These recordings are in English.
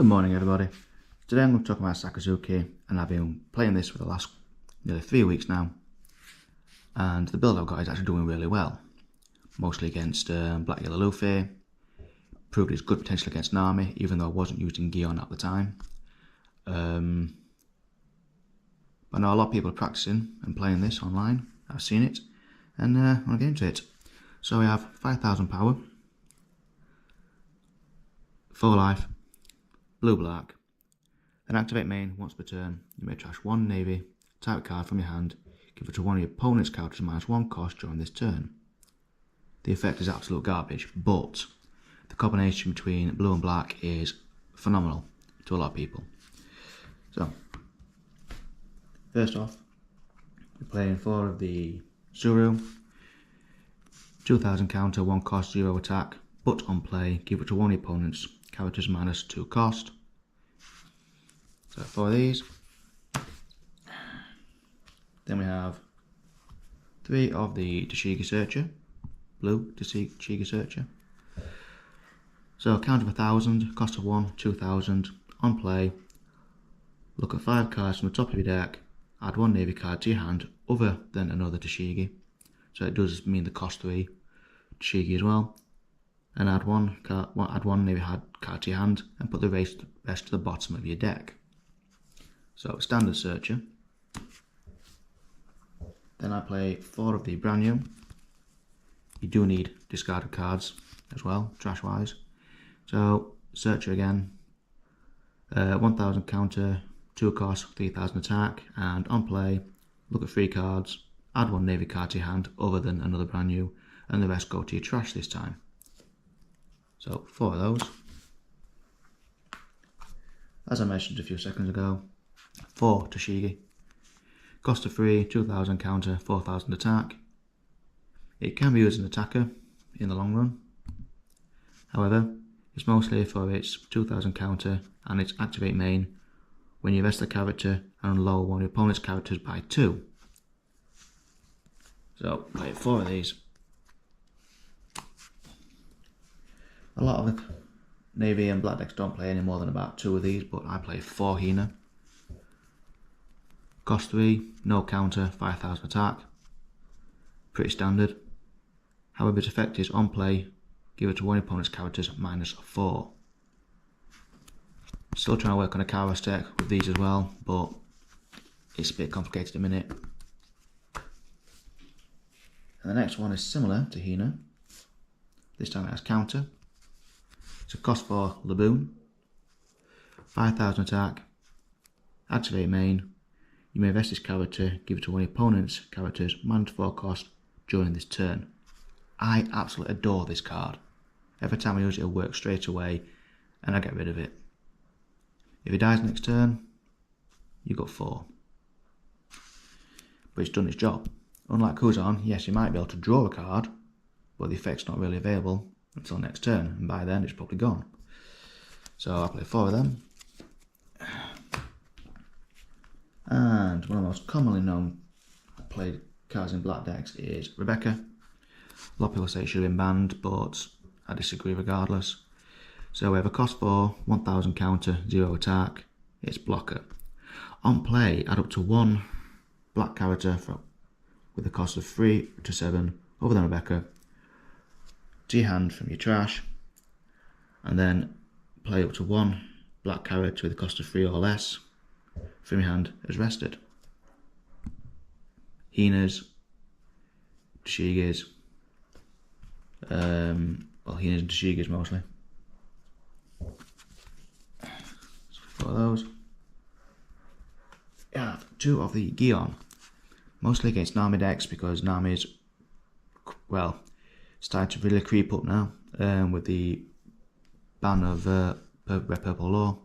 Good morning everybody. Today I'm going to talk about Sakazuki, and I've been playing this for the last nearly 3 weeks now, and the build I've got is actually doing really well. Mostly against Black Yellow Luffy, proved its good potential against Nami even though I wasn't using Gion at the time. But I know a lot of people are practicing and playing this online, I've seen it, and I want to get into it. So we have 5000 power, 4 life, blue black. Then activate main once per turn. You may trash 1 navy type card from your hand, give it to one of your opponent's counters -1 cost during this turn. The effect is absolute garbage, but the combination between blue and black is phenomenal to a lot of people. So, first off, we're playing 4 of the Suru, 2000 counter, 1 cost, 0 attack, but on play, give it to one of your opponent's characters -2 cost. So 4 of these. Then we have 3 of the Tashigi Searcher, blue Tashigi Searcher. So count of 1000, cost of 1, 2000, on play. Look at 5 cards from the top of your deck, add 1 navy card to your hand other than another Tashigi. So it does mean the cost 3 Tashigi as well. And add one navy card to your hand and put the rest to the bottom of your deck. So standard Searcher. Then I play 4 of the brand new. You do need discarded cards as well, trash wise. So Searcher again, 1000 counter, 2 cost, 3000 attack, and on play, look at 3 cards, add 1 navy card to your hand other than another brand new, and the rest go to your trash this time. So 4 of those. As I mentioned a few seconds ago, 4 Tashigi. Cost of 3, 2000 counter, 4000 attack. It can be used as an attacker in the long run. However, it's mostly for its 2000 counter and its activate main when you rest the character and lower one of your opponent's characters by 2. So, play 4 of these. A lot of the navy and black decks don't play any more than about 2 of these, but I play 4 Hina. Cost 3, no counter, 5000 attack. Pretty standard. However, its effect is on play, give it to one opponent's characters -4. Still trying to work on a Kara deck with these as well, but it's a bit complicated at the minute. And the next one is similar to Hina. This time it has counter. It's a cost 4 Laboon, 5000 attack, activate main. You may invest this character, give it to one of your opponent's characters -4 cost during this turn. I absolutely adore this card. Every time I use it, it'll work straight away and I get rid of it. If it dies next turn, you got 4. But it's done its job. Unlike Kuzan, yes, you might be able to draw a card, but the effect's not really available until next turn, and by then it's probably gone. So I'll play 4 of them. And one of the most commonly known played cards in black decks is Rebecca. A lot of people say it should have been banned, but I disagree regardless. So we have a cost 4, 1000 counter, 0 attack. It's blocker. On play, add up to 1 black character with a cost of 3 to 7 other than Rebecca to your hand from your trash, and then play up to 1 black character with a cost of 3 or less from your hand as rested. Hinas, Tashigis, well, Hinas and Tashigis mostly. So 4 of those. You have 2 of the Gion, mostly against Nami decks because Nami's, well, starting to really creep up now with the ban of Red Purple Law,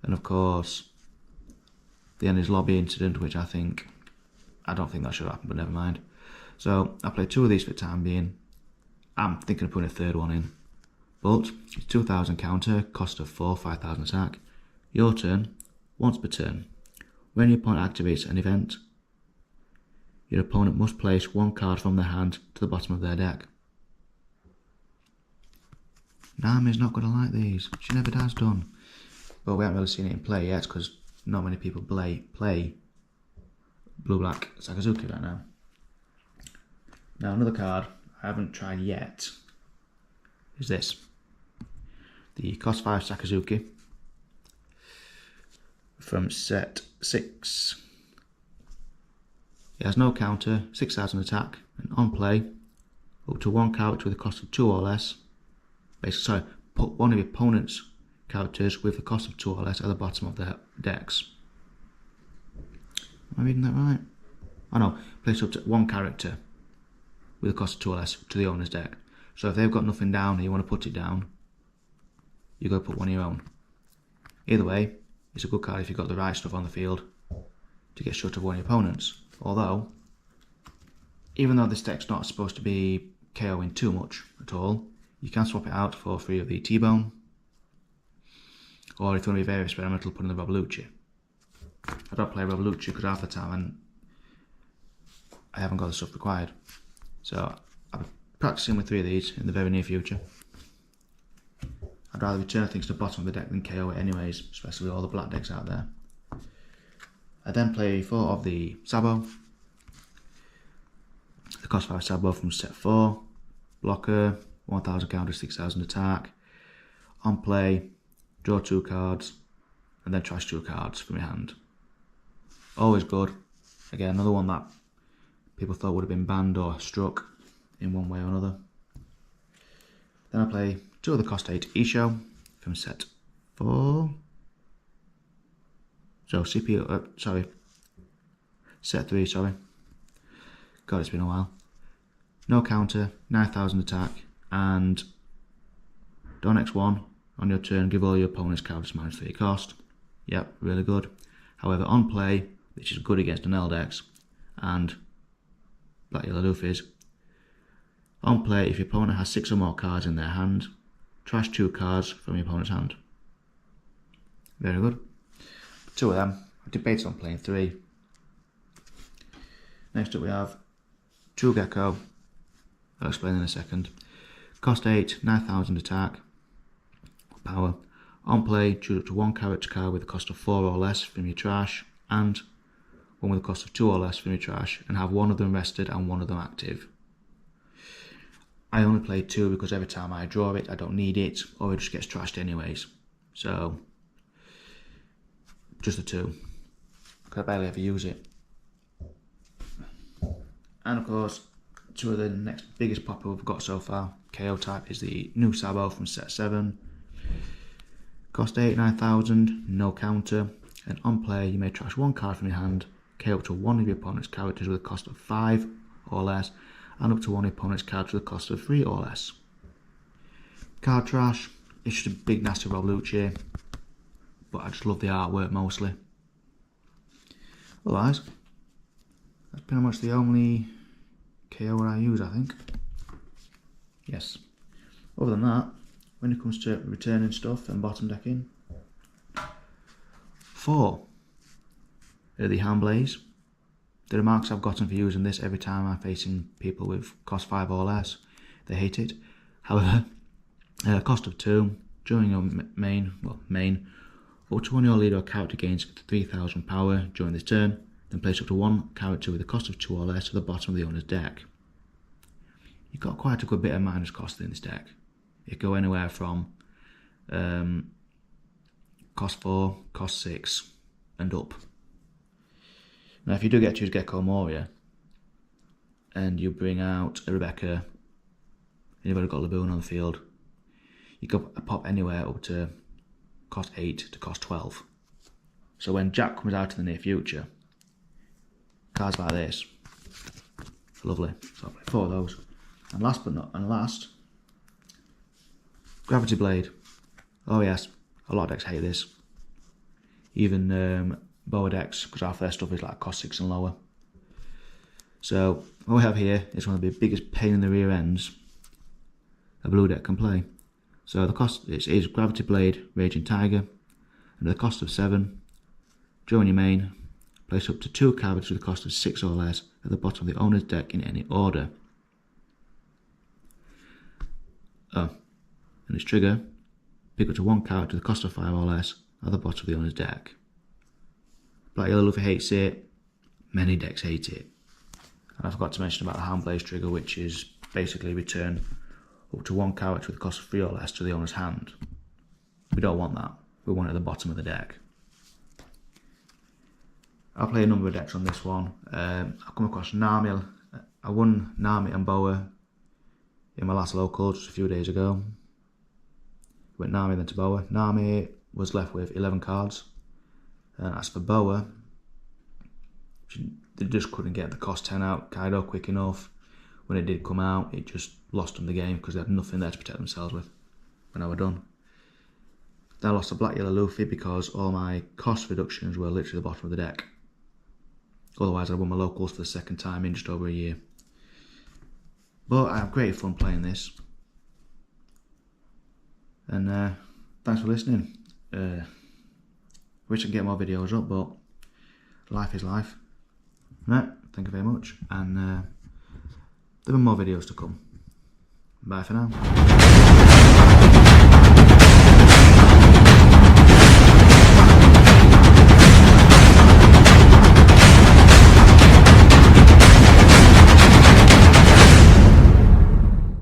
and of course the Ender's Lobby incident, which I don't think that should happen, but never mind. So I played 2 of these for the time being. I'm thinking of putting a 3rd one in, but it's 2000 counter, cost of 4, 5000 attack. Your turn, once per turn. When your opponent activates an event, your opponent must place 1 card from their hand to the bottom of their deck. Nami's not going to like these. She never has done. but we haven't really seen it in play yet because not many people play blue-black Sakazuki right now. Now another card I haven't tried yet is this. The cost 5 Sakazuki from set 6. It has no counter, 6,000 attack, and on play, up to one character with a cost of 2 or less. Basically, sorry, put one of your opponent's characters with a cost of 2 or less at the bottom of their decks. Am I reading that right? Oh no, place up to one character with a cost of 2 or less to the owner's deck. So if they've got nothing down and you want to put it down, you go put one of your own. Either way, it's a good card if you've got the right stuff on the field to get shut of one of your opponents. Although, even though this deck's not supposed to be KOing too much at all, you can swap it out for 3 of the T-Bone, or if you want to be very experimental, put in the Robelucci. I don't play Robelucci because half the time I haven't got the stuff required. So I'll be practicing with 3 of these in the very near future. I'd rather return things to the bottom of the deck than KO it anyways, especially with all the black decks out there. I then play 4 of the Sabo. The cost 5 Sabo from set 4. Blocker, 1000 counter, 6000 attack. On play, draw 2 cards, and then trash 2 cards from your hand. Always good. Again, another one that people thought would have been banned or struck in one way or another. Then I play 2 of the cost 8 Isho from set 4. So CPU, set 3, sorry. God, it's been a while. No counter, 9000 attack, and on X1, on your turn, give all your opponent's counters -3 cost. Yep, really good. However, on play, which is good against an L-Dex, and Black Yellow Luffy's, on play, if your opponent has 6 or more cards in their hand, trash 2 cards from your opponent's hand. Very good. 2 of them. I debated on playing 3. Next up we have True Gecko. I'll explain in a second. Cost 8, 9000 attack, power. On play, choose up to one character card with a cost of 4 or less from your trash, and one with a cost of 2 or less from your trash, and have one of them rested and one of them active. I only play 2 because every time I draw it, I don't need it, or it just gets trashed anyways. So, just the 2. Because I barely ever use it. And of course, 2 of the next biggest popper we've got so far, KO type, is the new Sabo from set 7. Cost 8, 9000, no counter, and on play you may trash 1 card from your hand, KO up to one of your opponent's characters with a cost of 5 or less, and up to one of your opponent's cards with a cost of 3 or less. Card trash, it's just a big nasty Robelucci, but I just love the artwork mostly. Otherwise, that's pretty much the only KO I use, I think. Yes. Other than that, when it comes to returning stuff and bottom decking, 4 are the Handblaze. The remarks I've gotten for using this every time I'm facing people with cost 5 or less, they hate it. However, cost of 2, during your main, up to one of your leader or character gains 3000 power during this turn, then place up to one character with a cost of 2 or less to the bottom of the owner's deck. You've got quite a good bit of minus cost in this deck. It can go anywhere from cost 4, cost 6 and up. Now if you do get to use Gecko Moria and you bring out a Rebecca and you've already got Laboon on the field, you can pop anywhere up to cost 8 to cost 12. So when Jack comes out in the near future, cards like this, lovely. So I'll play 4 of those. And last but not last, Gravity Blade. Oh yes, a lot of decks hate this. Even Boa decks, because half their stuff is like cost 6 and lower. So what we have here is one of the biggest pain in the rear ends a blue deck can play. So the cost is Gravity Blade, Raging Tiger, and at the cost of 7, during your main, place up to 2 cards with a cost of 6 or less at the bottom of the owner's deck in any order. Oh, and its trigger, pick up to 1 card with a cost of 5 or less, at the bottom of the owner's deck. Black Yellow Luffy hates it, many decks hate it. And I forgot to mention about the Hand Blaze trigger, which is basically return up to 1 character with a cost of 3 or less to the owner's hand. We don't want that, we want it at the bottom of the deck. I'll play a number of decks on this one. I've come across Nami. I won Nami and Boa in my last local just a few days ago. Went Nami then to Boa. Nami was left with 11 cards. As for Boa, they just couldn't get the cost 10 out Kaido quick enough. When it did come out, it just lost them the game because they had nothing there to protect themselves with when I were done. Then I lost to Black Yellow Luffy because all my cost reductions were literally the bottom of the deck. Otherwise I won my locals for the second time in just over a year. But I have great fun playing this. And thanks for listening. Wish I could get more videos up, but life is life. Right, thank you very much. And there are more videos to come. Bye for now.